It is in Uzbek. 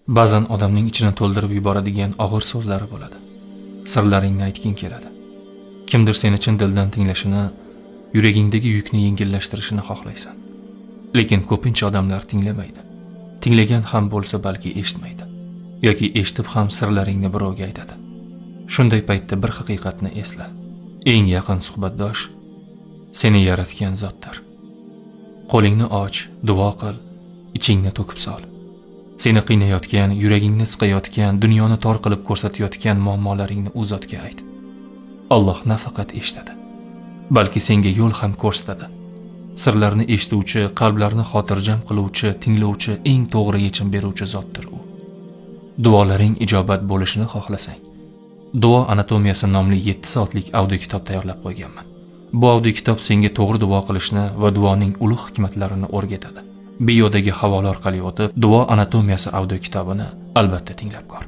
Ba'zan odamning ichini to'ldirib yuboradigan og'ir so'zlari bo'ladi. Sirlaringni aytging keladi. Kimdir seni chin dildan tinglashini, yuragingdagi yukni yengillashtirishini xohlaysan. Lekin ko'pincha odamlar tinglamaydi. Tinglagan ham bo'lsa balki eshitmaydi. Yoki eshitib ham sirlaringni birovga aytadi. Shunday paytda bir haqiqatni esla. Eng yaqin suhbatdosh seni yaratgan zotdir. Qo'lingni och, duo qil, ichingni to'kib sol. Seni qiynayotgan, yuragingni siqayotgan, dunyoni tor qilib ko'rsatayotgan muammolaringni u zotga ayt. Alloh nafaqat eshitadi, balki senga yo'l ham ko'rsatadi. Sirlarni eshituvchi, qalblarni xotirjam qiluvchi, tinglovchi, eng to'g'ri yechim beruvchi zotdir u. Duolaring ijobat bo'lishini xohlasang, Duo anatomiyasi nomli 7 soatlik audio kitob tayyorlab qo'yganman. Bu audio kitob senga to'g'ri duo qilishni va duoning ulug' hikmatlarini o'rgatadi. Biodagi havola orqali o'tib, Duo anatomiyasi audio kitobini albatta tinglab ko'r.